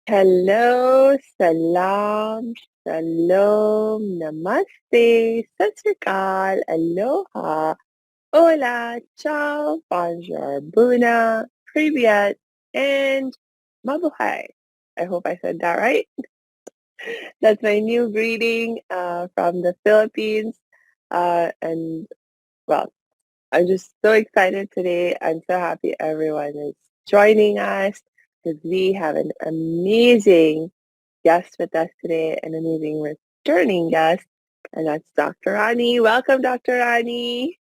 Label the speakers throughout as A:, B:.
A: Hello, salam, shalom, namaste, sat sri akal, aloha, hola, ciao, bonjour, buna, privyet, and mabuhay. I hope I said that right. That's my new greeting from the Philippines. And well, I'm just so excited today. I'm so happy everyone is joining us because we have an amazing guest with us today, an amazing returning guest, and that's Dr. Rani. Welcome, Dr. Rani.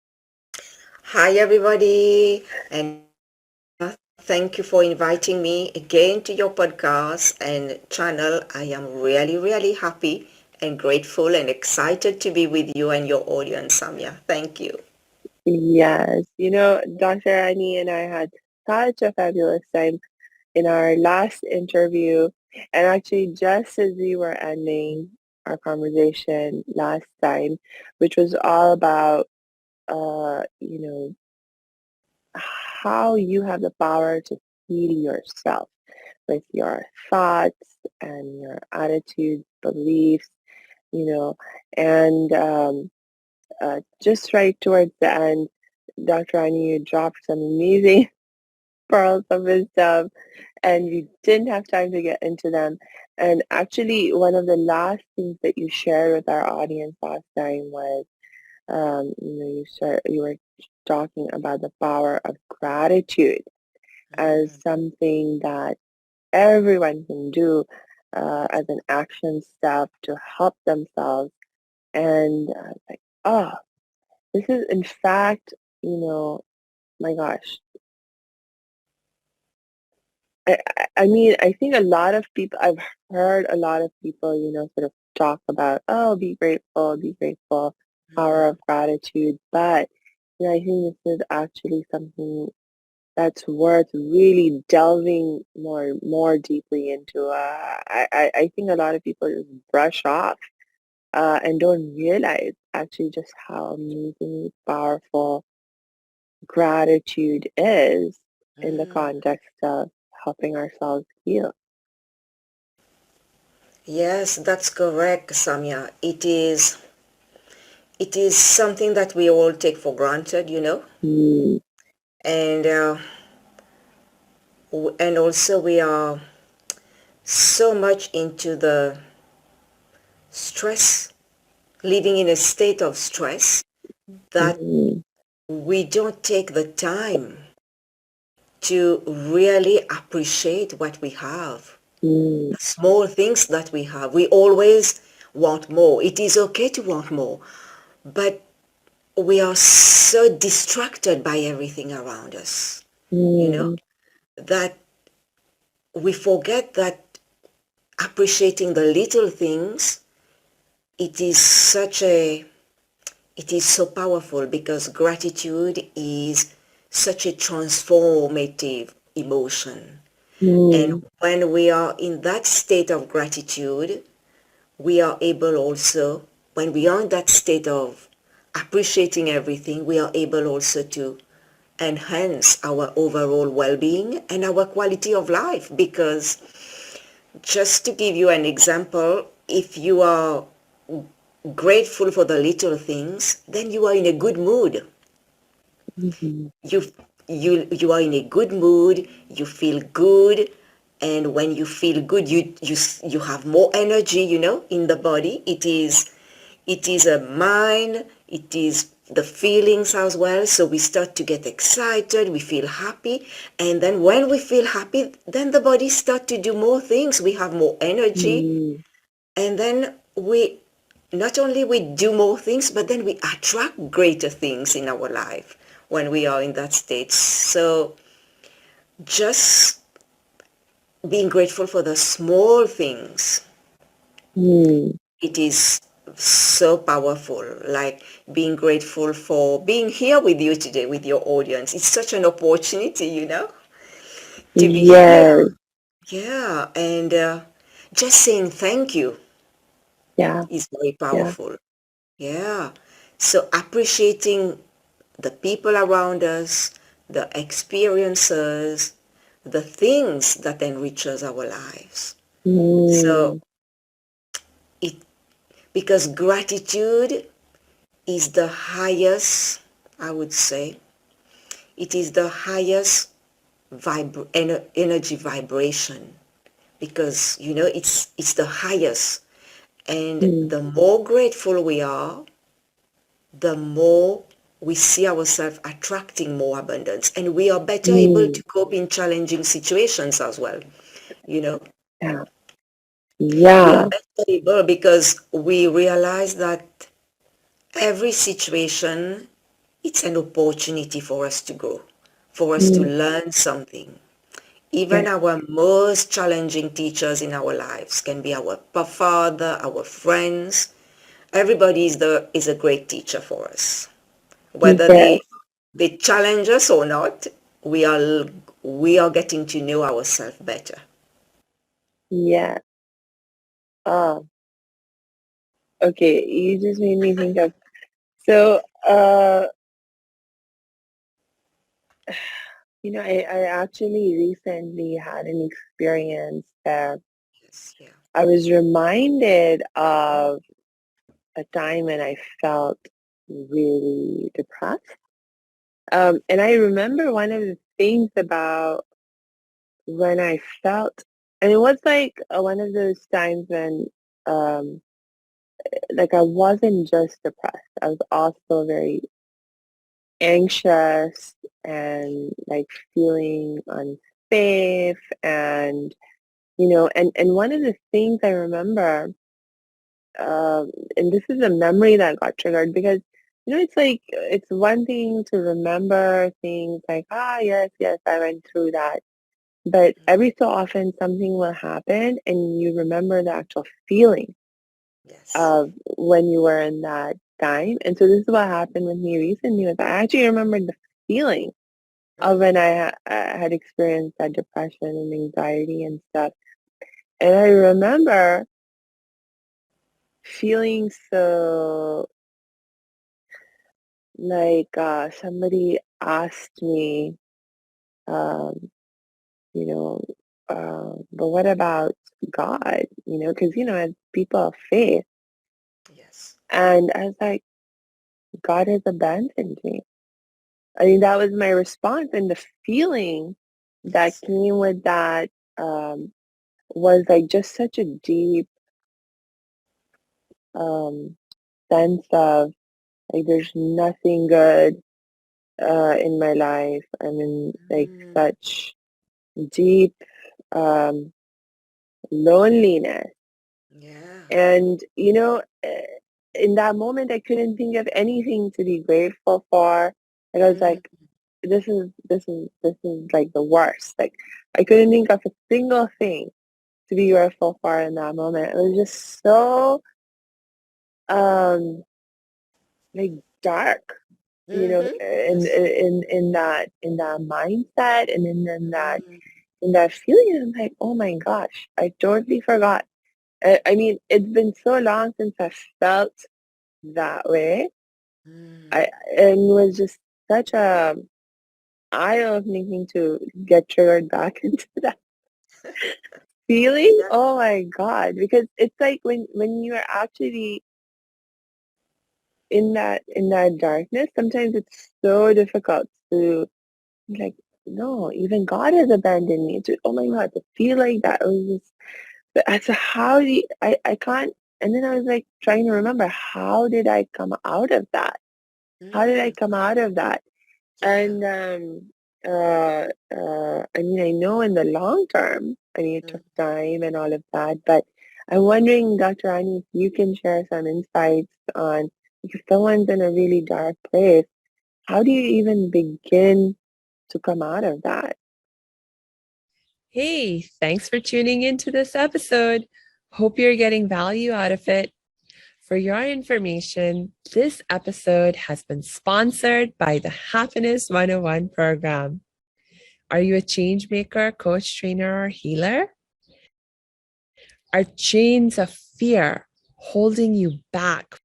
B: Hi, everybody, and thank you for inviting me again to your podcast and channel. I am really, really happy and grateful and excited to be with you and your audience, Samia. Thank you.
A: Yes, Dr. Rani and I had such a fabulous time in our last interview. And actually, just as we were ending our conversation last time, which was all about, uh, you know, how you have the power to heal yourself with your thoughts and your attitudes, beliefs, you know, and just right towards the end, Dr. Ani, you dropped some amazing pearls of wisdom and you didn't have time to get into them. And actually, one of the last things that you shared with our audience last time was, you were talking about the power of gratitude as
B: Mm.
A: something that everyone can do as an action step to help themselves. And like, oh, this is in fact, my gosh, I mean, I think a lot of people, I've heard a lot of people, sort of talk about, oh, be grateful, power of gratitude. But, I think this is actually something that's worth really delving more deeply into. I think a lot of people just brush off and don't realize actually just how amazingly powerful gratitude is in the
B: Mm.
A: context of helping ourselves heal.
B: Yes, that's correct, Samia. It is something that we all take for granted.
A: Mm,
B: And and also we are so much into the stress, living in a state of stress that
A: mm,
B: we don't take the time to really appreciate what we have,
A: mm,
B: the small things that we have. We always want more. It is okay to want more, but we are so distracted by everything around us, you know,
A: mm,
B: that we forget that appreciating the little things, it is such a it is so powerful because gratitude is such a transformative emotion. And
A: mm,
B: when we are in that state of gratitude, we are able also, when we are in that state of appreciating everything, we are able also to enhance our overall well-being and our quality of life. Because just to give you an example, if you are grateful for the little things, then you are in a good mood.
A: mhm,
B: you you are in a good mood, you feel good, and when you feel good, you have more energy, in the body. It is a mind, it is the feelings as well. So we start to get excited, we feel happy, and then when we feel happy, then the body start to do more things, we have more energy,
A: mm,
B: and then we not only we do more things, but then we attract greater things in our life when we are in that state. So just being grateful for the small things,
A: mm.
B: it is so powerful. Like being grateful for being here with you today, with your audience. It's such an opportunity, to be
A: Yes,
B: here. Yeah, and just saying thank you
A: yeah,
B: is very
A: yeah.
B: powerful. Yeah. So appreciating the people around us, the experiences, the things that enriches our lives. So
A: Mm.
B: it because gratitude is the highest, I would say, it is the highest energy vibration, because it's the highest, and
A: Mm.
B: the more grateful we are, the more we see ourselves attracting more abundance, and we are better able
A: Mm.
B: to cope in challenging situations as well. you know
A: Yeah.
B: we are
A: Yeah.
B: better able because we realize that every situation, it's an opportunity for us to grow, for us to
A: Mm.
B: learn something. Even
A: Yeah.
B: our most challenging teachers in our lives can be our father, our friends. Everybody is a great teacher for us. Whether
A: Yes.
B: they challenge us or not, we are getting to know ourselves better.
A: Yeah. Oh, okay. You just made me think of so I actually recently had an experience that
B: Yes, yeah.
A: I was reminded of a time when I felt really depressed. And I remember one of the things about when I felt, and it was like one of those times when, um, like I wasn't just depressed, I was also very anxious and like feeling unsafe and and one of the things I remember, and this is a memory that got triggered because it's like it's one thing to remember things like, yes, yes, I went through that, but every so often something will happen and you remember the actual feeling
B: Yes.
A: of when you were in that time. And so this is what happened with me recently was I actually remembered the feeling of when I had experienced that depression and anxiety and stuff. And I remember feeling so like somebody asked me, um, you know, but what about God? Because as people of faith,
B: Yes.
A: and I was like, God has abandoned me. I mean, that was my response, and the feeling that
B: Yes.
A: came with that um, was like just such a deep um, sense of like there's nothing good in my life. I'm in like
B: Mm,
A: such deep um, loneliness.
B: yeah.
A: And, in that moment, I couldn't think of anything to be grateful for. And I was
B: Mm,
A: like, this is like the worst. Like, I couldn't think of a single thing to be grateful for in that moment. It was just so, um, like dark,
B: mm-hmm. Yes.
A: in that mindset and in that
B: Mm,
A: in that feeling. I'm like, oh my gosh, I totally forgot. I mean, it's been so long since I felt that way.
B: mm.
A: I and it was just such a eye-opening thing to get triggered back into that feeling.
B: Yeah.
A: Oh my God, because it's like when you're actually in that darkness, sometimes it's so difficult to like, no, even God has abandoned me. Oh my God, to feel like that, it was just, but so how do I can't, and then I was like trying to remember, how did I come out of that? How did I
B: Mm,
A: come out of that?
B: yeah.
A: And I mean, I know in the long term, I mean, it
B: Mm.
A: took time and all of that, but I'm wondering, Dr. Ani, if you can share some insights on if someone's in a really dark place, how do you even begin to come out of that?
C: Hey, thanks for tuning into this episode. Hope you're getting value out of it. For your information, this episode has been sponsored by the Happiness 101 program. Are you a change maker, coach, trainer, or healer? Are chains of fear holding you back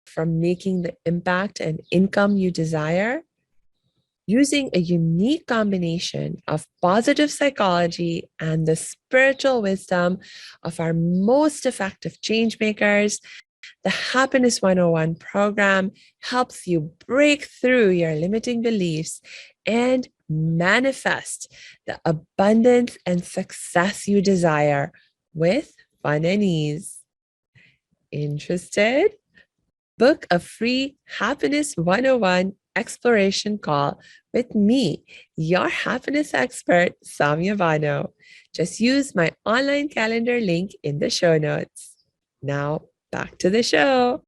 C: from making the impact and income you desire? using a unique combination of positive psychology and the spiritual wisdom of our most effective change makers. The Happiness 101 program helps you break through your limiting beliefs and manifest the abundance and success you desire with fun and ease. Interested? Book a free Happiness 101 exploration call with me, your happiness expert, Samia Bano. Just use my online calendar link in the show notes. Now, back to the show.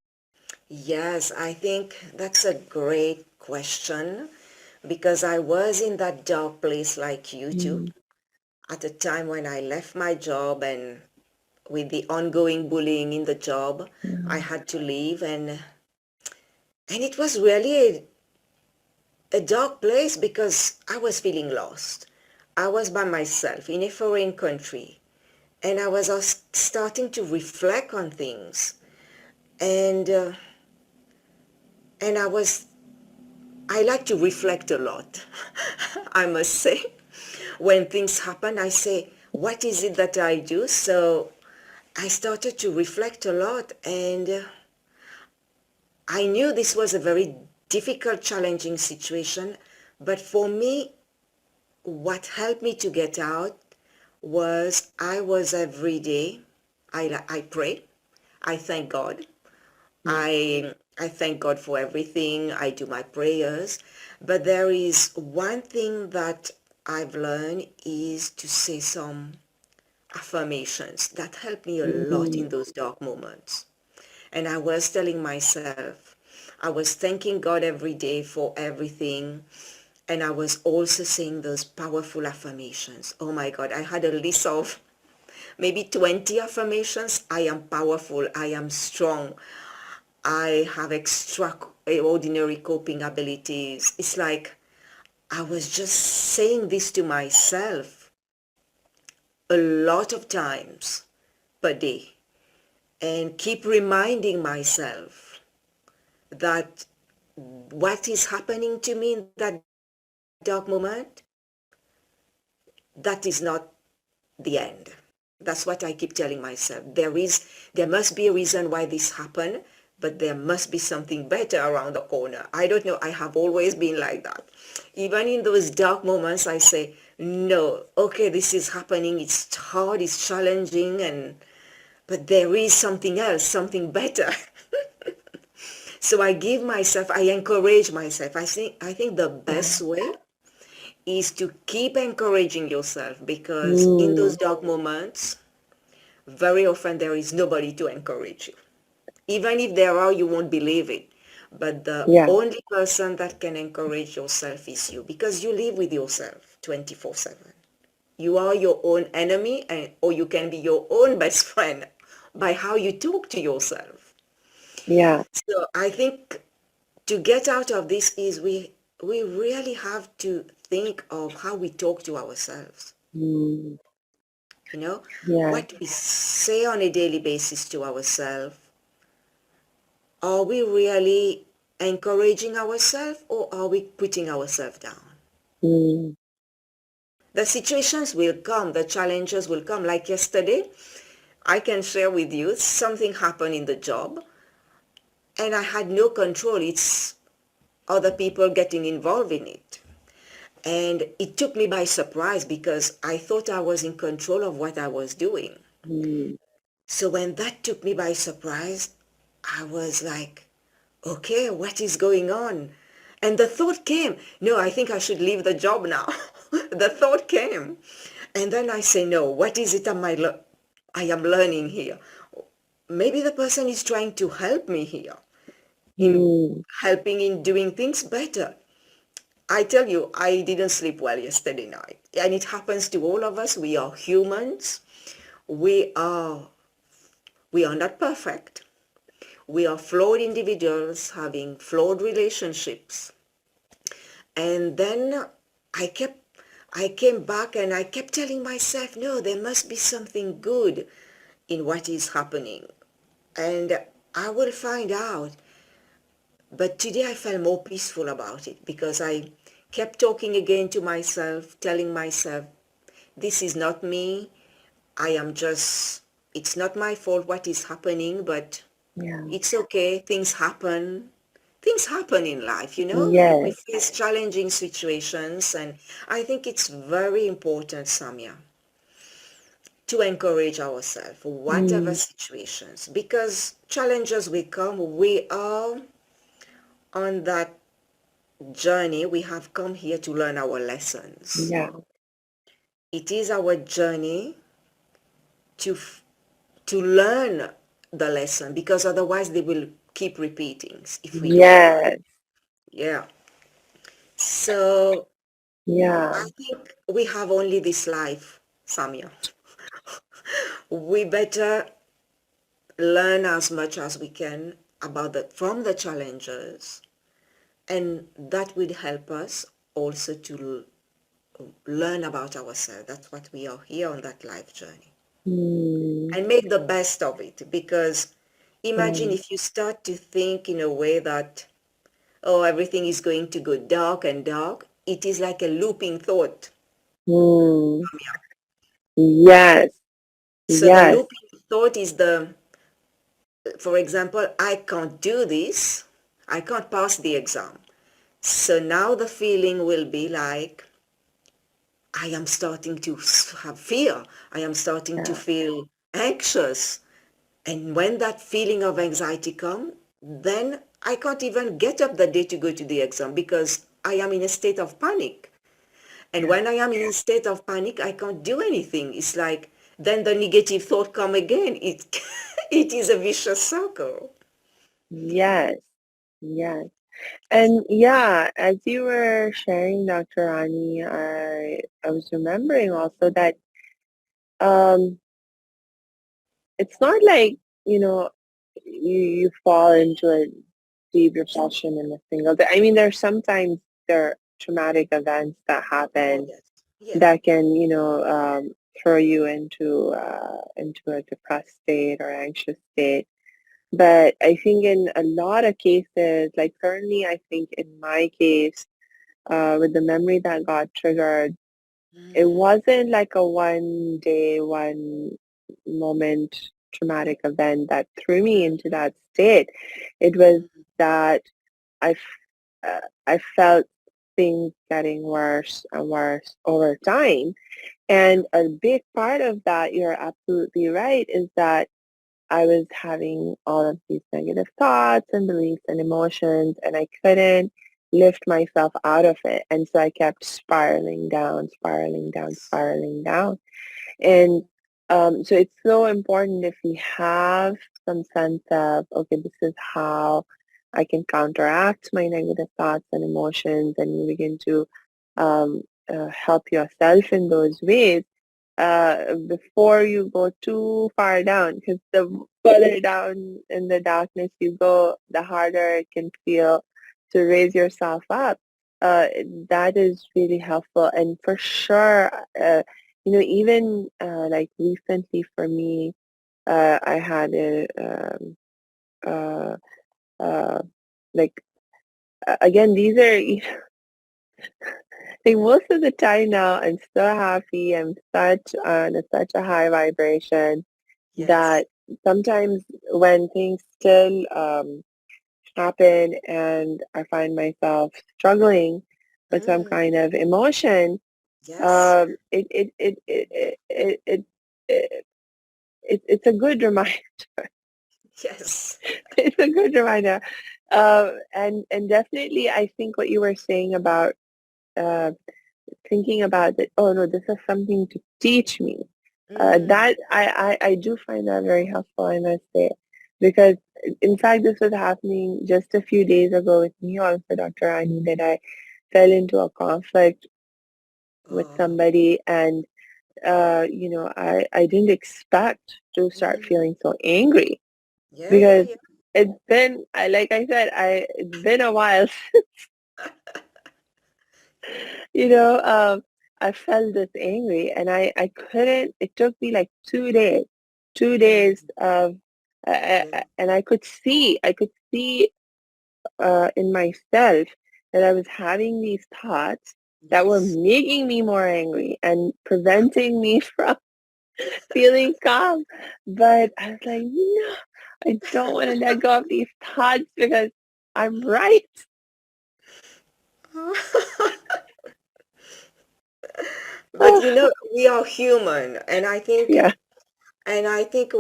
B: Yes, I think that's a great question because I was in that dark place like you too
A: Mm,
B: at a time when I left my job, and with the ongoing bullying in the job, I
A: yeah.
B: had to leave, and it was really a dark place because I was feeling lost. I was by myself in a foreign country, and I was starting to reflect on things, and uh, and I like to reflect a lot. I must say, when things happen, I say, what is it that I do? So I started to reflect a lot, and I knew this was a very difficult, challenging situation. But for me, what helped me to get out was I was every day, I pray, I thank God.
A: Mm,
B: I thank God for everything. I do my prayers. But there is one thing that I've learned is to say some affirmations that help me a lot
A: mm,
B: in those dark moments. And I was telling myself, I was thanking God every day for everything. And I was also saying those powerful affirmations. Oh my God, I had a list of maybe 20 affirmations. I am powerful. I am strong. I have extraordinary coping abilities. It's like I was just saying this to myself a lot of times per day and keep reminding myself that what is happening to me in that dark moment, that is not the end. That's what I keep telling myself. There must be a reason why this happened, but there must be something better around the corner. I don't know. I have always been like that. Even in those dark moments, I say, no, okay, this is happening. It's hard, it's challenging, but there is something else, something better. So I encourage myself. I think the
A: yeah.
B: best way is to keep encouraging yourself, because in those
A: Mm,
B: dark moments, very often there is nobody to encourage you. Even if there are, you won't believe it. But the
A: yeah.
B: only person that can encourage yourself is you, because you live with yourself 24/7. You are your own enemy, or you can be your own best friend by how you talk to yourself.
A: Yeah.
B: So I think to get out of this is we really have to think of how we talk to ourselves.
A: Mm,
B: You know,
A: yeah.
B: what we say on a daily basis to ourselves. Are we really encouraging ourselves, or are we putting ourselves down?
A: Mm,
B: The situations will come, the challenges will come. Like yesterday, I can share with you something happened in the job and I had no control. It's other people getting involved in it. And it took me by surprise because I thought I was in control of what I was doing.
A: mm,
B: So when that took me by surprise, I was like, okay, what is going on? And the thought came, no, I think I should leave the job now. The thought came. And then I say, no, what is it I am learning here? Maybe the person is trying to help me here, in
A: mm,
B: helping in doing things better. I tell you, I didn't sleep well yesterday night. And it happens to all of us. We are humans. We are, we are not perfect. We are flawed individuals having flawed relationships. And then I kept, I came back and I kept telling myself, no, there must be something good in what is happening. And I will find out. But today I felt more peaceful about it because I kept talking again to myself, telling myself, this is not me. I am just, it's not my fault what is happening, but
A: Yeah.
B: it's okay. Things happen. Things happen in life, you know. We
A: Yes.
B: face challenging situations, and I think it's very important, Samia, to encourage ourselves, whatever
A: Mm.
B: situations, because challenges will come. We are on that journey. We have come here to learn our lessons.
A: Yeah.
B: It is our journey to to learn the lesson, because otherwise they will keep repeating if we don't learn.
A: Yes.
B: Yeah. So
A: Yeah.
B: I think we have only this life, Samia. We better learn as much as we can about the from the challenges, and that will help us also to learn about ourselves. That's what we are here on that life journey.
A: Mm.
B: And make the best of it, because imagine
A: Right.
B: if you start to think in a way that, oh, everything is going to go dark and dark. It is like a looping thought.
A: Mm. Yes.
B: So the
A: Yes.
B: looping thought is the, for example, I can't do this. I can't pass the exam. So now the feeling will be like, I am starting to have fear. I am starting to
A: Yeah.
B: feel anxious. And when that feeling of anxiety comes, then I can't even get up the day to go to the exam because I am in a state of panic. And
A: Yeah.
B: when I am in a state of panic, I can't do anything. It's like then the negative thought come again. It it is a vicious circle.
A: Yes. Yes. And yeah, as you were sharing, Dr. Rani, I was remembering also that um it's not like, you know, you fall into a deep depression in a single day. I mean, there's sometimes there are traumatic events that
B: Oh
A: happen
B: yes, yeah.
A: that can, throw you into a depressed state or anxious state. But I think in a lot of cases, like certainly I think in my case, with the memory that got triggered, it
B: Mm,
A: wasn't like a one day, one moment traumatic event that threw me into that state. It was
B: mm,
A: that I, I felt things getting worse and worse over time.
B: yeah.
A: And a big part of that, you're absolutely right, is that I was having all of these negative thoughts and beliefs and emotions, and I couldn't lift myself out of it. And so I kept spiraling down, spiraling down, spiraling down. And
B: Mm,
A: so it's so important if we have some sense of, okay, this is how I can counteract my negative thoughts and emotions, and you begin to help yourself in those ways before you go too far down, because the further down in the darkness you go, the harder it can feel to raise yourself up. Uh, that is really helpful, and for sure, even like recently for me, I had uh, uh, like again, these are like most of the time now. I'm so happy. I'm such on such a high vibration
B: yes.
A: that sometimes when things still happen and I find myself struggling with some
B: Mm,
A: kind of emotion,
B: yes.
A: um, it, it, it, it, it, it, it, it, it's a good reminder.
B: Yes.
A: It's a good reminder. And definitely, I think what you were saying about uh, thinking about that, oh no, this is something to teach me.
B: Mm,
A: That I do find that very helpful, I must say, because in fact, this was happening just a few days ago with me also, Dr. Ani, that I fell into a conflict with
B: oh.
A: somebody, and I didn't expect to start
B: Mm,
A: feeling so angry
B: yeah, yeah,
A: because
B: yeah.
A: like I said, it's been a while. You know, I felt this angry and I couldn't, it took me like 2 days, 2 days
B: Mm,
A: of,
B: yeah.
A: and I could see in myself that I was having these thoughts that were
B: Yes.
A: making me more angry and preventing me from feeling calm. But I was like, no, I don't want to let go of these thoughts because I'm right.
B: But you know, we are human, and
A: Yeah,
B: I think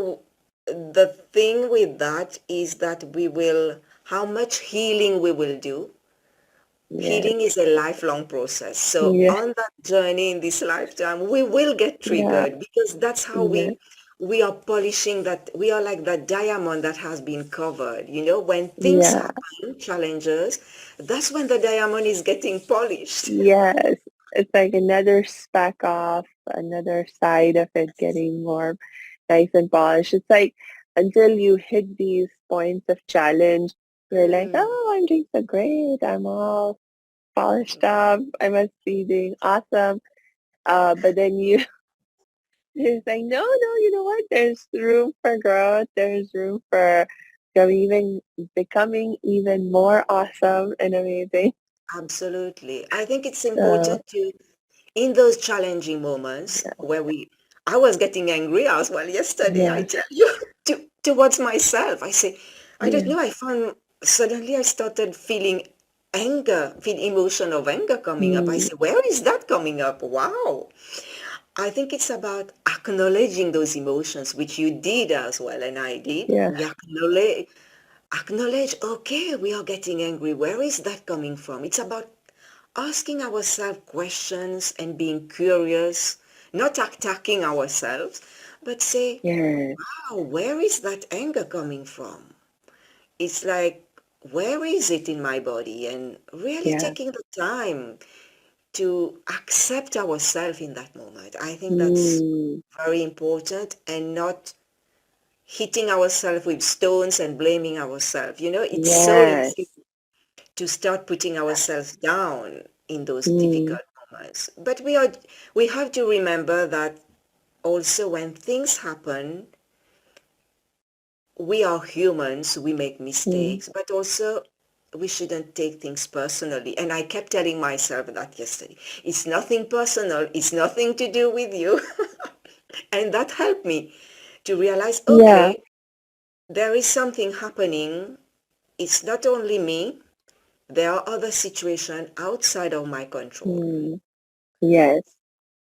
B: the thing with that is that we will, how much healing we will do.
A: yes,
B: Healing is a lifelong process. So
A: yeah,
B: on that journey in this lifetime, we will get
A: yeah,
B: triggered because that's how
A: yeah,
B: we are polishing that. We are like that diamond that has been covered. You know, when things
A: yeah,
B: happen, challenges, that's when the diamond is getting polished.
A: yes. It's like another speck off, another side of it getting more nice and polished. It's like until you hit these points of challenge, you're like,
B: Mm,
A: oh, I'm doing so great. I'm all polished up. I must be doing awesome. But then you it's like, no, no, you know what? There's room for growth. There's room for even becoming even more awesome and amazing.
B: absolutely. I think it's
A: So
B: important to, in those challenging moments where I was getting angry as well yesterday, I
A: yeah,
B: tell you, towards myself. I say, I don't
A: yeah,
B: know, I found suddenly I started feeling anger, feel emotion of anger coming up. I
A: mm,
B: say, where is that coming up? Wow. I think it's about acknowledging those emotions, which you did as well, and I did.
A: yeah,
B: We acknowledge, okay, we are getting angry. Where is that coming from? It's about asking ourselves questions and being curious, not attacking ourselves, but say,
A: yeah,
B: wow, where is that anger coming from? It's like, where is it in my body? And really
A: yeah,
B: taking the time to accept ourselves in that moment. I think that's
A: mm,
B: very important, and not hitting ourselves with stones and blaming ourselves. You know, it's so
A: yes,
B: easy to start putting ourselves down in those
A: mm,
B: difficult moments. But we have to remember that also when things happen, we are humans, we make
A: mm,
B: mistakes, but also we shouldn't take things personally. And I kept telling myself that yesterday. It's nothing personal, it's nothing to do with you. And that helped me to realize,
A: yeah,
B: okay, there is something happening. It's not only me. There are other situations outside of my control.
A: mm, yes,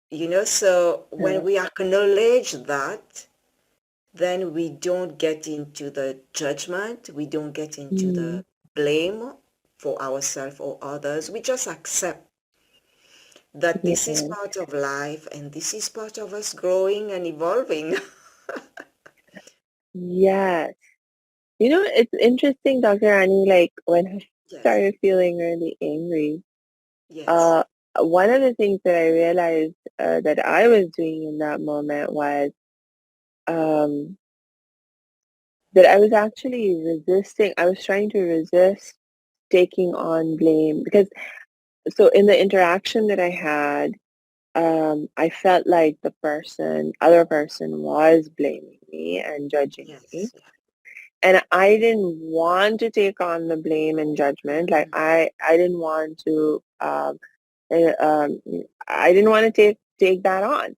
B: You know, so when
A: uh,
B: we acknowledge that, then we don't get into the judgment, we don't get into
A: mm,
B: the blame for ourselves or others. We just accept that this is
A: yeah,
B: part of life and this is part of us growing and evolving.
A: yes. You know, it's interesting, Dr. Annie, like when I
B: Yes,
A: started feeling really angry,
B: yes,
A: uh, one of the things that I realized that I was doing in that moment was um, that I was actually resisting. I was trying to resist taking on blame because so in the interaction that I had, I felt like the other person was blaming me and judging me.
B: yes, yeah.
A: And I didn't want to take on the blame and judgment. Like
B: Mm-hmm,
A: I didn't want to uh, um, I didn't want to take that on.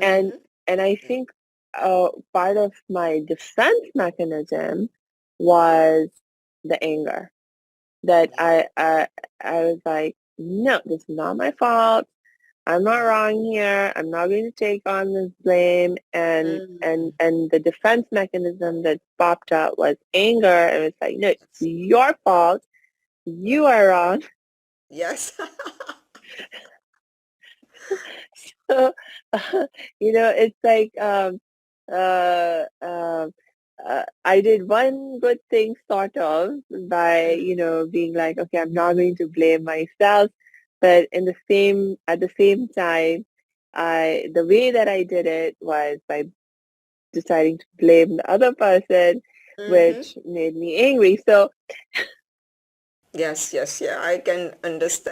A: And
B: mm-hmm,
A: and I
B: yeah,
A: think part of my defense mechanism was the anger that
B: yeah.
A: I was like, no, this is not my fault. I'm not wrong here. I'm not going to take on this blame.
B: Mm,
A: And the defense mechanism that popped up was anger. And it's like, no, it's
B: yes,
A: your fault.
B: yeah,
A: You are wrong.
B: yes.
A: So, it's like uh, um, I did one good thing sort of by,
B: Mm,
A: being like, okay, I'm not going to blame myself, but at the same time, the way that I did it was by deciding to blame the other person,
B: mm-hmm.
A: which made me angry. So,
B: Yes, yes, yeah, I can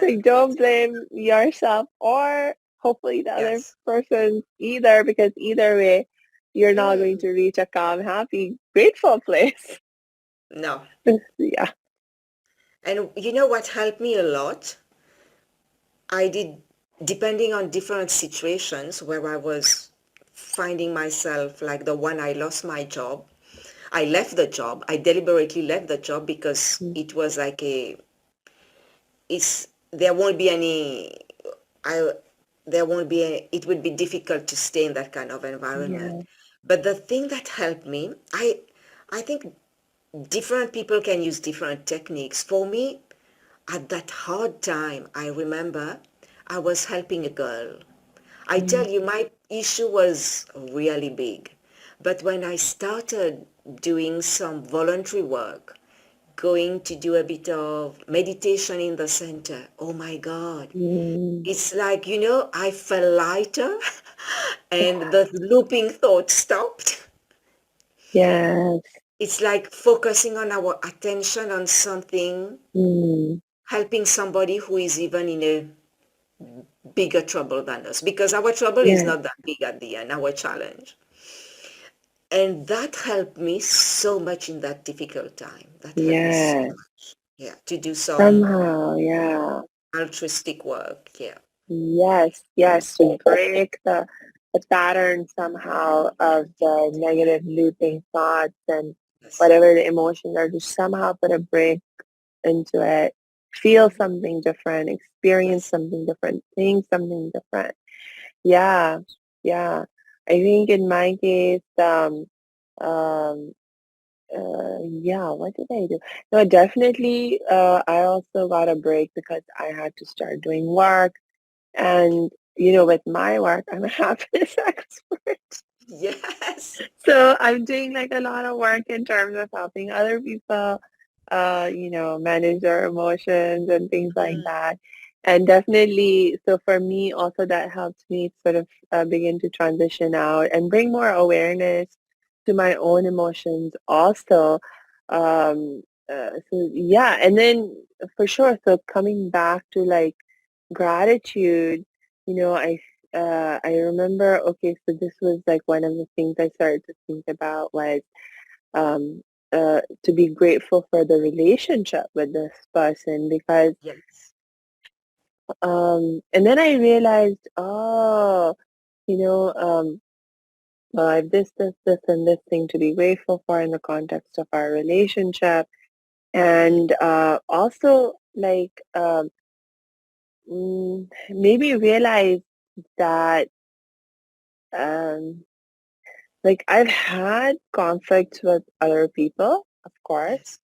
A: like,
B: understand that.
A: don't blame yourself or hopefully the other
B: Yes.
A: person either, because either way, you're not going
B: Mm,
A: to reach a calm, happy, grateful place.
B: no.
A: Yeah.
B: And you know what helped me a lot? I did, depending on different situations where I was finding myself, like the one I lost my job. I left the job. I deliberately left the job because
A: Mm.
B: it was like there won't be any, I, there won't be, it would be difficult to stay in that kind of environment.
A: Yeah.
B: But the thing that helped me, I think different people can use different techniques. For me, at that hard time, I remember I was helping a girl. I
A: Mm.
B: tell you, my issue was really big. But when I started doing some voluntary work, going to do a bit of meditation in the center, oh my God,
A: Mm.
B: it's like, I felt lighter and the looping thoughts stopped.
A: Yes.
B: It's like focusing on our attention on something,
A: Mm.
B: helping somebody who is even in a bigger trouble than us, because our trouble is
A: Yes.
B: not that big at the end, our challenge. And that helped me so much in that difficult time. That helped me so
A: Yes.
B: much. Yeah, to do some
A: Somehow, yeah.
B: altruistic work. Yeah.
A: Yes, yes, to break the pattern somehow of the negative looping thoughts and
B: Yes.
A: whatever the emotions are, to somehow put a break into it, feel
B: Hmm.
A: something different, experience
B: Yes.
A: something different, think something different. Yeah, yeah. I think in my case, um, yeah, what did I do? No, definitely, I also got a break because I had to start doing work. And, with my work, I'm a happiness expert.
B: Yes.
A: So I'm doing like a lot of work in terms of helping other people, manage their emotions and things like
B: Mm,
A: that. And definitely, so for me, also that helps me sort of begin to transition out and bring more awareness to my own emotions also. Um, so yeah, and then for sure, so coming back to like gratitude, I remember, okay, so this was like one of the things I started to think about was um, to be grateful for the relationship with this person because,
B: yes.
A: and then I realized, oh, well, I have this, and this thing to be grateful for in the context of our relationship.
B: Mm,
A: And also, like, maybe realize that um, like I've had conflicts with other people, of course,
B: yes.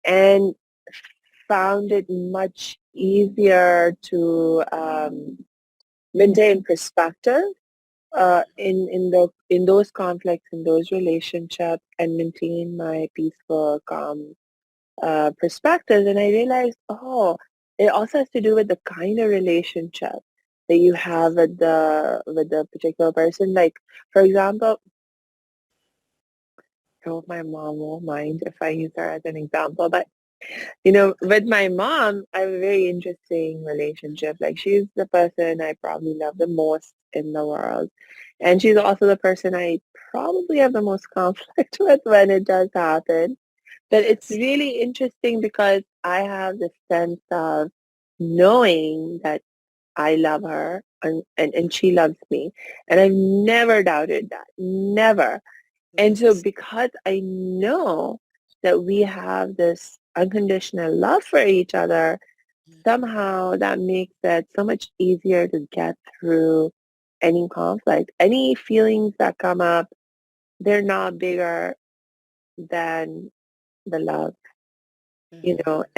A: and found it much easier to maintain perspective in those conflicts, in those relationships, and maintain my peaceful, calm perspective. And I realized, oh, it also has to do with the kind of relationship that you have
B: Yes.
A: with the particular person. Like, for example, I hope my mom won't mind if I use her as an example, but with my mom, I have a very interesting relationship. Like she's the person I probably love the most in the world. And she's also the person I probably have the most conflict with when it does happen. But it's
B: Yes.
A: really interesting because I have the sense of knowing that I love her and she loves me. And I've never doubted that. Never. And so
B: Yes.
A: because I know that we have this unconditional love for each other, somehow that makes it so much easier to get through any conflict. Any feelings that come up, they're not bigger than the love,
B: Mm-hmm.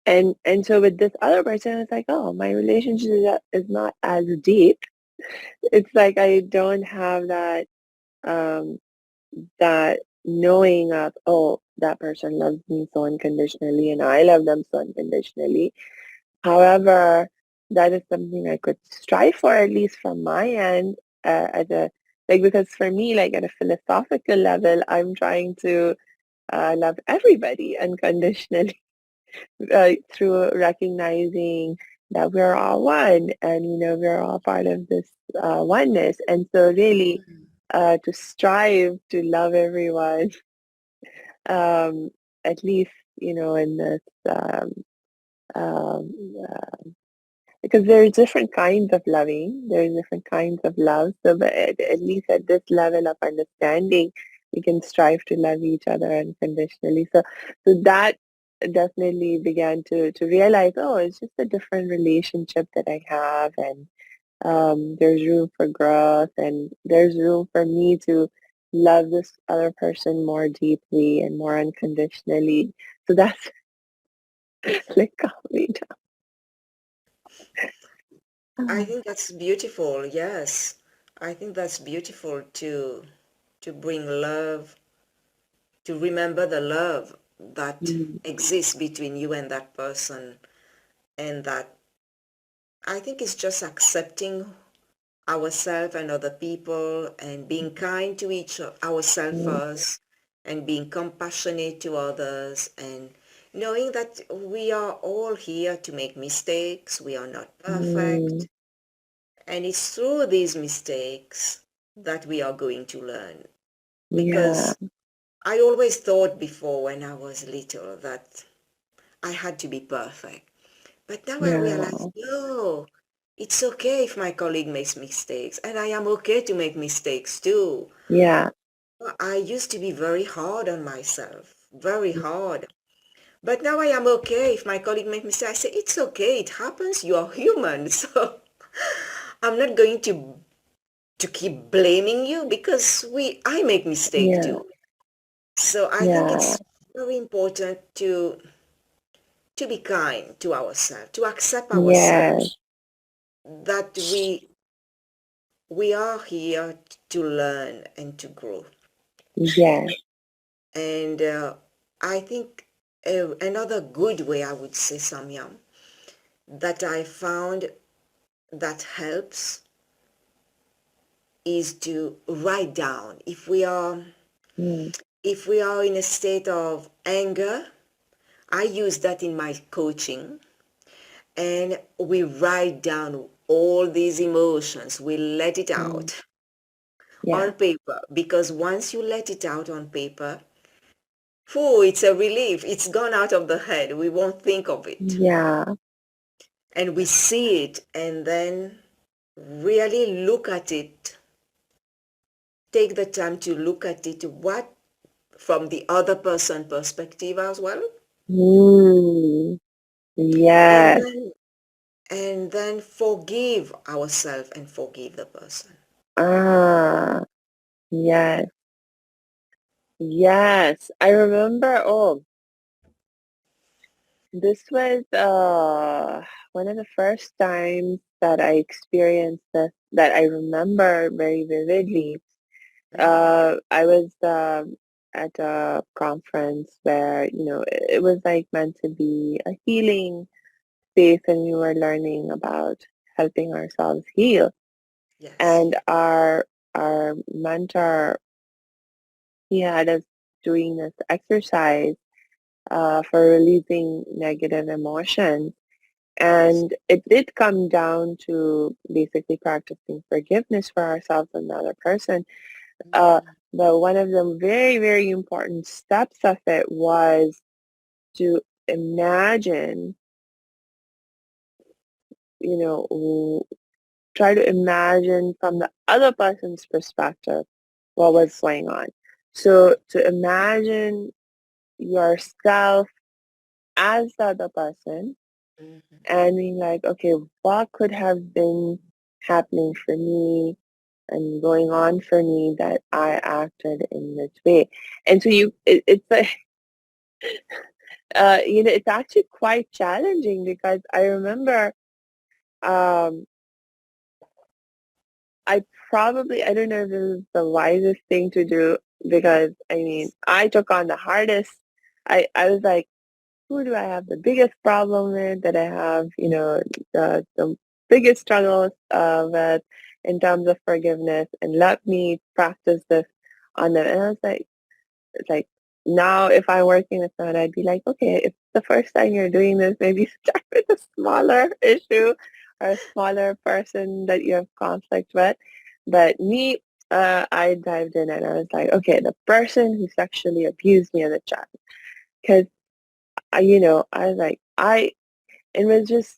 A: and so with this other person, it's like, oh, my relationship is not as deep. It's like I don't have um that knowing of, oh, that person loves me so unconditionally and I love them so unconditionally. However, that is something I could strive for, at least from my end, at a like because for me, like at a philosophical level, I'm trying to love everybody unconditionally through recognizing that we're all one and we're all part of this oneness. And so, really, to strive to love everyone, um, at least. in this um, because there's different kinds of loving, there's different kinds of love. So, but at least at this level of understanding, we can strive to love each other unconditionally. So that definitely began to realize, oh, it's just a different relationship that I have, and there's room for growth, and there's room for me to love this other person more deeply and more unconditionally. So that's like calm me
B: I
A: down.
B: think that's beautiful. Yes. I think that's beautiful to bring love, to remember the love that
A: Mm,
B: exists between you and that person, and that I think it's just accepting ourselves and other people and being kind to ourselves
A: mm,
B: first, and being compassionate to others, and knowing that we are all here to make mistakes. We are not
A: mm,
B: perfect. And it's through these mistakes that we are going to learn.
A: yeah,
B: Because I always thought before when I was little that I had to be perfect. But now I realize,
A: yeah,
B: no, it's okay if my colleague makes mistakes, and I am okay to make mistakes too.
A: yeah,
B: I used to be very hard on myself, very hard. But now I am okay if my colleague makes mistakes. I say, it's okay, it happens, you are human. So I'm not going to keep blaming you, because I make mistake
A: yeah,
B: too. So I think
A: yeah,
B: it's very important to be kind to ourselves, to accept
A: yes,
B: ourselves, that we are here to learn and to grow.
A: yes,
B: And I think another good way, I would say, Samyam, that I found that helps is to write down
A: mm,
B: if we are in a state of anger. I use that in my coaching, and we write down all these emotions. We let it
A: mm,
B: out
A: yeah,
B: on paper, because once you let it out on paper, phew, it's a relief. It's gone out of the head. We won't think of it.
A: yeah,
B: And we see it, and then really look at it. Take the time to look at it, what from the other person perspective as well.
A: mm,
B: And
A: yes,
B: then forgive ourselves and forgive the person.
A: ah, yes, yes. I remember, oh, this was one of the first times that I experienced this, that I remember very vividly.
B: Mm,
A: I was at a conference where, it was like meant to be a healing space, and we were learning about helping ourselves heal.
B: yes.
A: And our mentor, he had us doing this exercise for releasing negative emotions.
B: Yes.
A: And it did come down to basically practicing forgiveness for ourselves and the other person. Uh,
B: Mm,
A: but one of the very, very important steps of it was to imagine, you know, try to imagine from the other person's perspective what was going on. So to imagine yourself as the other person
B: mhm,
A: and being like, okay, what could have been happening for me and going on for me that I acted in this way? And so it's like, it's actually quite challenging because I remember, um, I don't know if this is the wisest thing to do because I mean, I took on the hardest. I was like, who do I have the biggest problem with, that I have, the biggest struggles with in terms of forgiveness, and let me practice this on them. And I was like, it's like now if I'm working with someone, I'd be like, okay, if the first time you're doing this, maybe start with a smaller issue or a smaller person that you have conflict with. But me, I dived in and I was like, okay, the person who sexually abused me as a child. Because I was like, it was just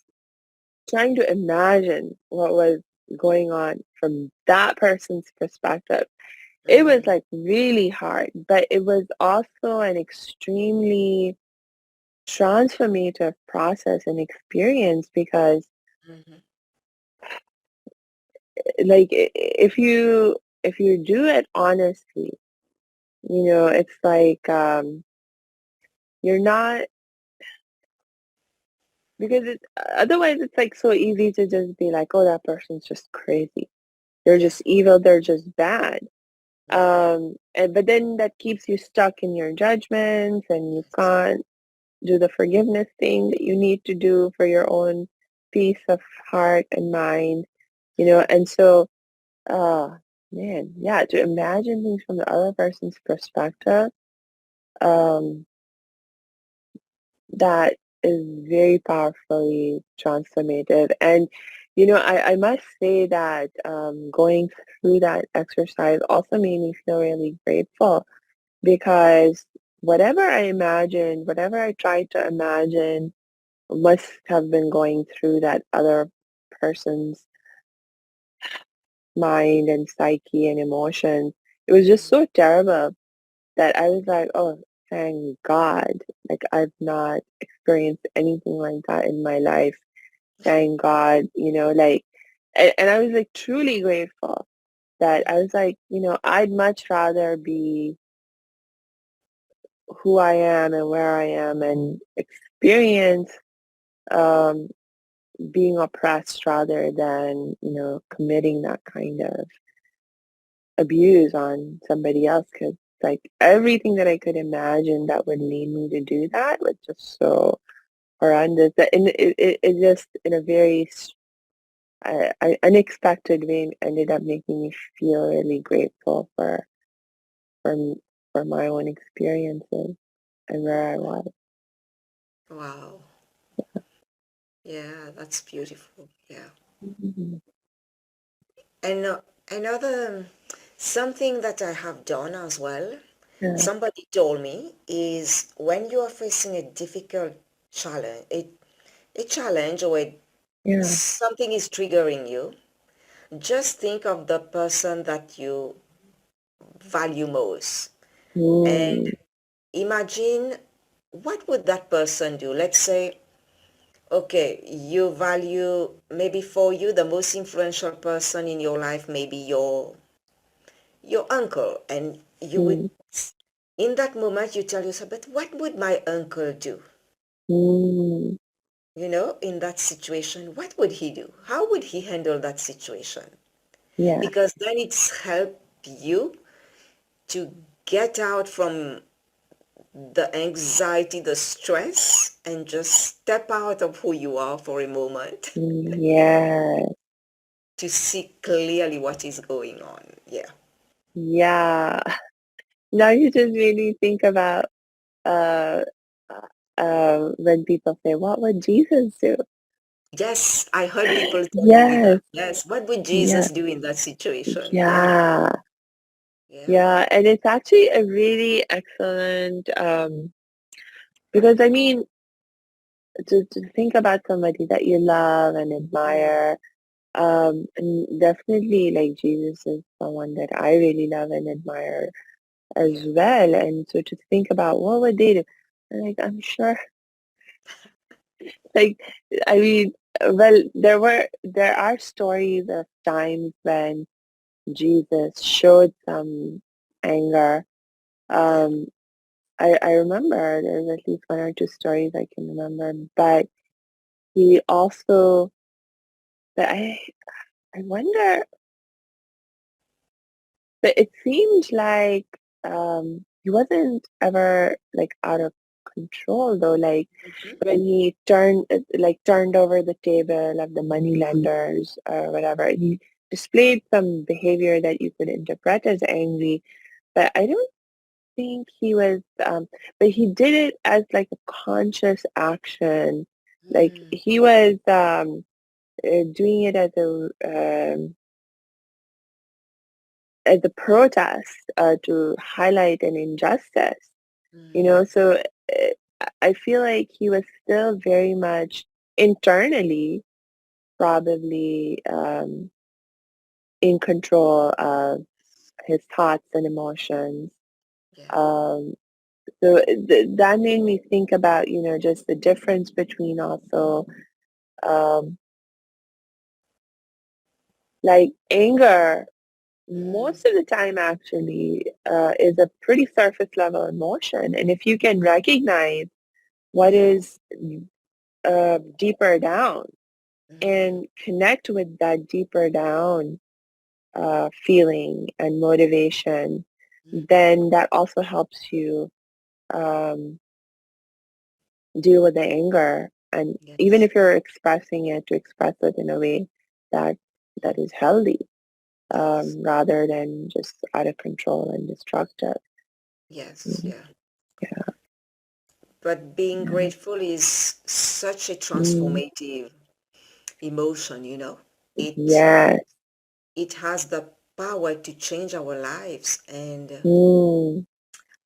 A: trying to imagine what was going on from that person's perspective. It was
B: Mm-hmm.
A: like really hard, but it was also an extremely transformative process and experience because
B: Mm-hmm.
A: like if you do it honestly, it's like you're not because otherwise it's like so easy to just be like, oh, that person's just crazy. They're
B: Yeah.
A: just evil, they're just bad.
B: Yeah.
A: But then that keeps you stuck in your judgments and you can't do the forgiveness thing that you need to do for your own peace of heart and mind, and so man, yeah, to imagine things from the other person's perspective, um, that is very powerfully transformative. And, I must say that going through that exercise also made me feel really grateful because whatever I tried to imagine must have been going through that other person's mind and psyche and emotion. It was just so terrible that I was like, oh, thank God. Like, I've not experienced anything like that in my life. Thank God, like, and I was like truly grateful that I was like, I'd much rather be who I am and where I am and experience um, being oppressed rather than, committing that kind of abuse on somebody else because like everything that I could imagine that would lead me to do that was just so horrendous. And it just in a very unexpected way ended up making me feel really grateful for for my own experiences and where I was.
B: Wow. Yeah, that's beautiful. Yeah.
A: Mhm.
B: And another something that I have done as well,
A: Yeah,
B: somebody told me, is when you are facing a difficult challenge, a challenge or
A: yeah.
B: something is triggering you, just think of the person that you value most and
A: Mm,
B: imagine what would that person do. Let's say, okay, you value, maybe for you the most influential person in your life, maybe your uncle, and you would,
A: mm,
B: in that moment you tell yourself, but what would my uncle do?
A: mm,
B: In that situation, what would he do? How would he handle that situation?
A: yeah.
B: Because then it's help you to get out from the anxiety, the stress, and just step out of who you are for a moment
A: Yeah.
B: to see clearly what is going on. Yeah.
A: Yeah. Now you just made me think about uh, when people say, "What would Jesus do?"
B: Yes, I heard people telling me
A: Yes,
B: that. Yes, what would
A: yeah,
B: Jesus do in that situation? Yeah,
A: yeah,
B: yeah,
A: yeah, and it's actually a really excellent because I mean to think about somebody that you love and admire, and definitely like Jesus is someone that I really love and admire as
B: yeah,
A: well, and so to think about what would they do, like I'm sure like, I mean, well, there are stories of times when Jesus showed some anger.
B: yeah.
A: Um, I remember there's at least one or two stories I can remember, but he also, but I wonder, but it seemed like he wasn't ever like out of control though. Like
B: Mhm.
A: when he turned over the table of the money lenders or whatever, he displayed some behavior that you could interpret as angry, but I don't think he was but he did it as like a conscious action. Like
B: Mm,
A: he was doing it as a protest to highlight an injustice.
B: mm,
A: So I feel like he was still very much internally probably in control of his thoughts and emotions.
B: Yeah.
A: Um, so that made me think about, just the difference between also um, like anger
B: Mm,
A: most of the time actually is a pretty surface level emotion. And if you can recognize what
B: yeah.
A: is deeper down
B: Mm,
A: and connect with that deeper down feeling and motivation,
B: mm,
A: then that also helps you um, deal with the anger. And even
B: yes.
A: if you're expressing it, to express it in a way that
B: Mm,
A: that is healthy,
B: yes.
A: rather than just out of control and destructive.
B: Yes.
A: Mhm.
B: Yeah.
A: Yeah,
B: But being
A: yeah.
B: grateful is such a
A: Mm,
B: transformative emotion, you know. It
A: yes.
B: it has the power to change our lives. And
A: Mm,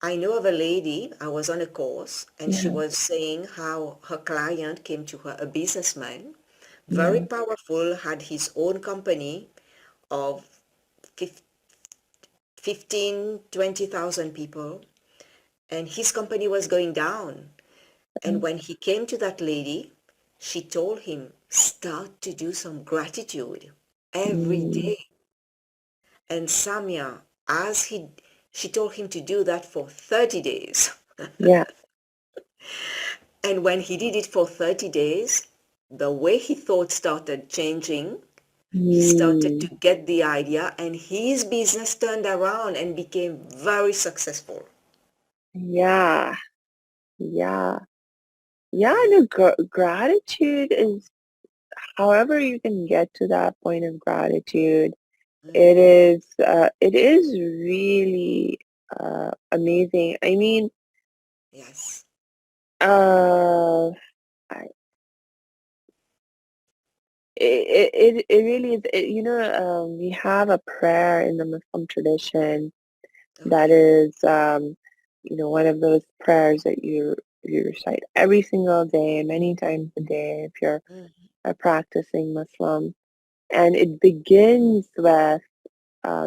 B: I know of a lady, I was on a course, and she
A: yeah,
B: was saying how her client came to her, a businessman, very
A: yeah.
B: powerful, had his own company of 15, 20,000 people, and his company was going down. And when he came to that lady, she told him, start to do some gratitude every
A: Mm,
B: day. And Samia, she told him to do that for 30 days.
A: yeah.
B: And when he did it for 30 days, the way he thought started changing. He started
A: Mm,
B: to get the idea, and his business turned around and became very successful.
A: yeah, yeah. Yeah,
B: Yeah.
A: no, gratitude is however you can get to that point of gratitude.
B: Mm,
A: It is really amazing. I mean,
B: yes.
A: uh, I, it really is. We have a prayer in the Muslim tradition that
B: Okay.
A: is, one of those prayers that you recite every single day, many times a day, if you're
B: Mm,
A: a practicing Muslim. And it begins with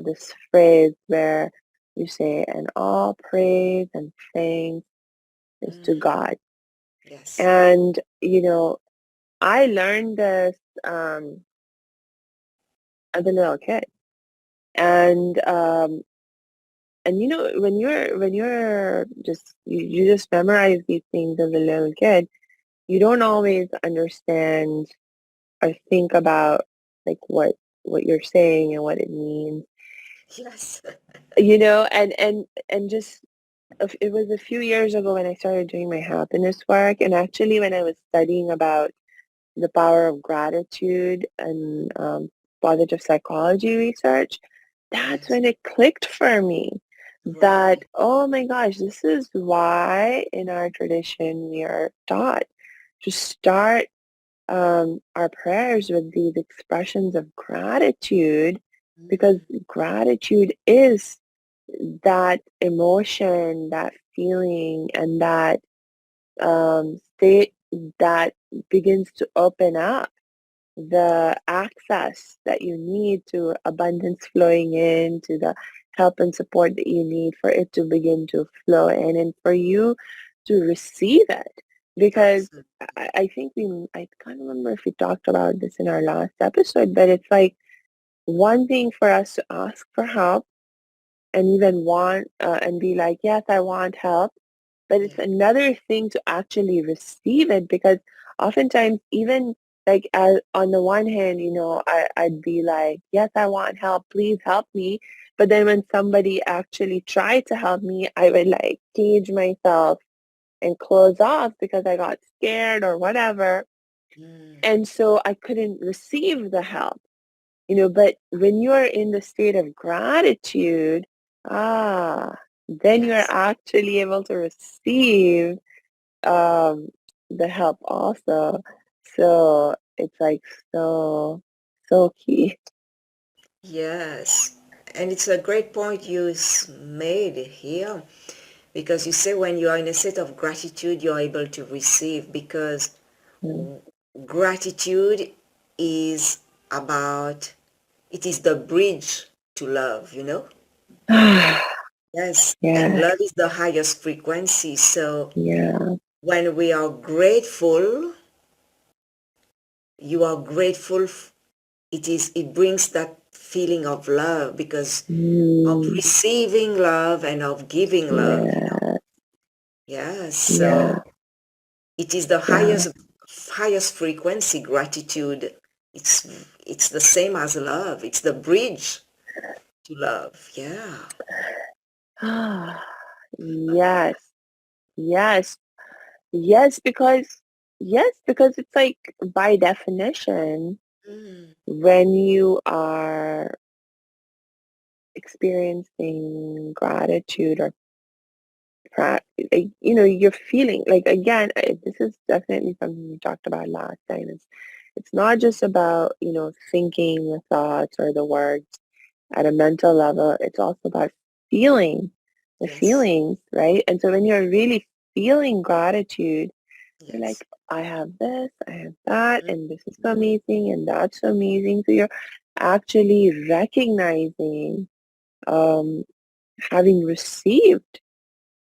A: this phrase where you say, "And all praise and thanks is to
B: mm,
A: God."
B: yes.
A: And I learned this um, as a little kid, and when you're just you just memorize these things as a little kid, you don't always understand or think about like what you're saying and what it means,
B: Yes.
A: and just it was a few years ago when I started doing my happiness work, and actually when I was studying about the power of gratitude and positive psychology research, that's
B: Yes.
A: when it clicked for me that,
B: Right.
A: oh my gosh, this is why in our tradition we are taught to start our prayers with these expressions of gratitude, because
B: Mm,
A: gratitude is that emotion, that feeling, and that state that begins to open up the access that you need to abundance flowing in, to the help and support that you need for it to begin to flow in and for you to receive it. Because
B: absolutely.
A: I think I can't remember if we talked about this in our last episode, but it's like one thing for us to ask for help and even want and be like, yes, I want help. But it's
B: Yeah.
A: another thing to actually receive it, because oftentimes, even like on the one hand, I'd be like, yes, I want help, please help me. But then when somebody actually tried to help me, I would like cage myself and close off because I got scared or whatever.
B: Mm,
A: And so I couldn't receive the help. But when you are in the state of gratitude, then you are
B: yes.
A: actually able to receive um, the help also. So it's like so key.
B: Yes. And it's a great point you made here, Because you say when you are in a state of gratitude, you're able to receive, because
A: Mm.
B: gratitude is about, it is the bridge to love, you know? Yes, and
A: Yes,
B: love is the highest frequency. So
A: yeah.
B: when we are grateful, you are grateful. It brings that feeling of love, because of
A: Mm,
B: receiving love and of giving love, you know?
A: yeah,
B: Yes,
A: yeah,
B: so it is the
A: yeah.
B: highest frequency, gratitude. It's it's the same as love. It's the bridge to love. Yeah.
A: Ah, yes, yes, yes, because it's like by definition,
B: Mm,
A: when you are experiencing gratitude or like, you're feeling like again, this is definitely something we talked about last time. It's not just about, thinking the thoughts or the words at a mental level. It's also about feeling the
B: yes.
A: feelings, right? And so when you're really feeling gratitude, you're
B: Yes.
A: like, I have this, I have that,
B: Mm,
A: and this is so amazing, and that's so amazing. So you're actually recognizing, um, having received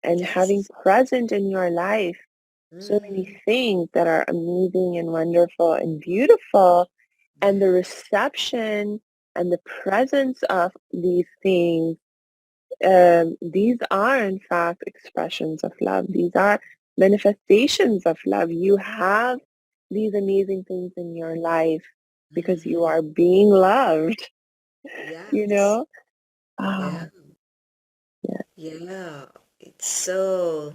A: and having
B: yes.
A: present in your life so many
B: Mm,
A: things that are amazing and wonderful and beautiful, and the
B: yeah.
A: reception and the presence of these things, these are in fact expressions of love. These are manifestations of love. You have these amazing things in your life because you
B: Mm,
A: are being loved, you
B: yes.
A: know?
B: Yeah.
A: Ah, yeah.
B: Yeah. It's so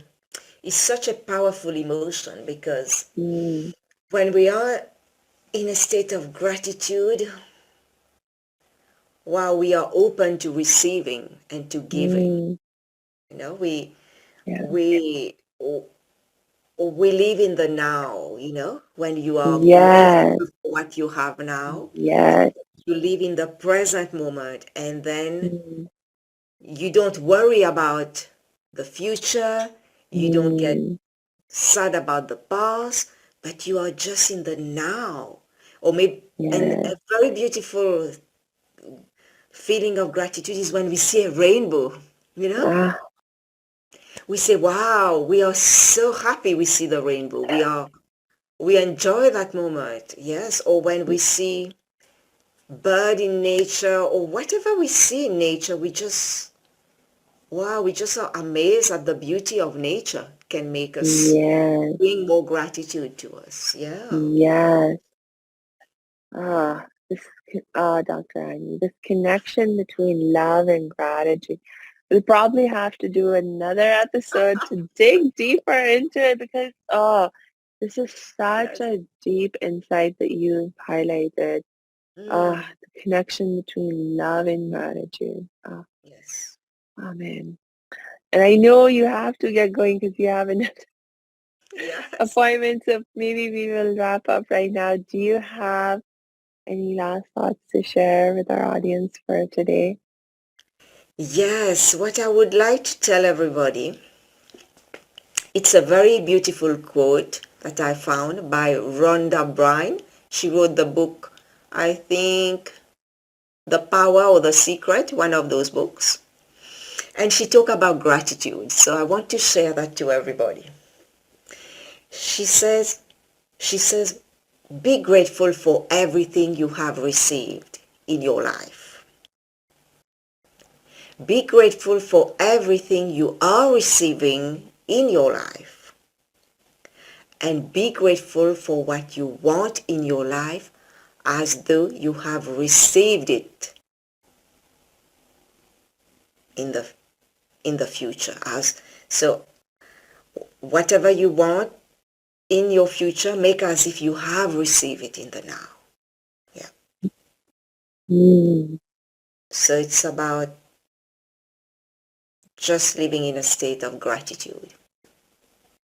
B: it's such a powerful emotion, because
A: Mm,
B: when we are in a state of gratitude, while we are open to receiving and to giving,
A: mm,
B: you know,
A: yeah.
B: we we live in the now, you know, when you are
A: Yes,
B: grateful for what you have now,
A: yes.
B: you live in the present moment, and then
A: Mm,
B: you don't worry about the future, you don't get
A: mm,
B: sad about the past, but you are just in the now. Or maybe, and
A: yes.
B: a very beautiful feeling of gratitude is when we see a rainbow, you know?
A: Ah,
B: We say, wow, we are so happy we see the rainbow. We enjoy that moment. Yes. Or when we see bird in nature, or whatever we see in nature, we just, wow, we just are amazed at the beauty of nature. Can make us
A: yes,
B: bring more gratitude to us. Yeah.
A: yes. Dr. Annie, this connection between love and gratitude. We'll probably have to do another episode to dig deeper into it because, this is such
B: Yes.
A: a deep insight that you've highlighted.
B: Mm,
A: The connection between love and gratitude.
B: yes.
A: Amen. And I know you have to get going because you have an
B: Yes.
A: appointment, so maybe we will wrap up right now. Do you have any last thoughts to share with our audience for today?
B: Yes. What I would like to tell everybody, it's a very beautiful quote that I found by Rhonda Byrne. She wrote the book, I think, The Power or The Secret, one of those books. And she talked about gratitude. So I want to share that to everybody. She says, she says, be grateful for everything you have received in your life. Be grateful for everything you are receiving in your life. And be grateful for what you want in your life as though you have received it in the future. As so whatever you want in your future, make as if you have received it in the now. Yeah.
A: Mm,
B: So it's about just living in a state of gratitude.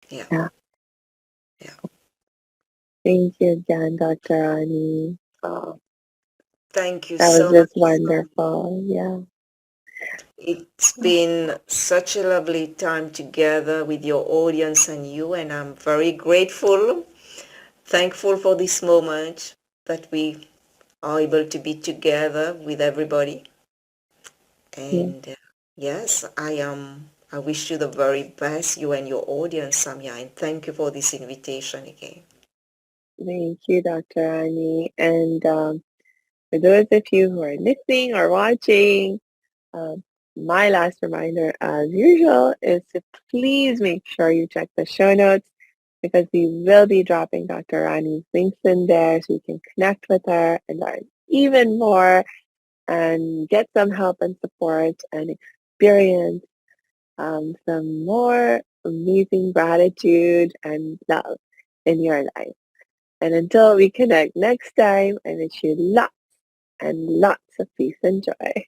B: Yeah.
A: yeah.
B: Yeah.
A: Thank you again, Dr. Ani. Oh,
B: Thank you
A: that was
B: so much.
A: just wonderful. Yeah.
B: It's been such a lovely time together with your audience and you, and I'm very grateful, thankful for this moment that we are able to be together with everybody.
A: Yeah.
B: And yes, I wish you the very best, you and your audience, Samia, and thank you for this invitation again.
A: Thank you, Dr. Rani. And for those of you who are listening or watching, um, my last reminder, as usual, is to please make sure you check the show notes because we will be dropping Dr. Rani's links in there so you can connect with her and learn even more and get some help and support and experience some more amazing gratitude and love in your life. And until we connect next time, I wish you lots and lots of peace and joy.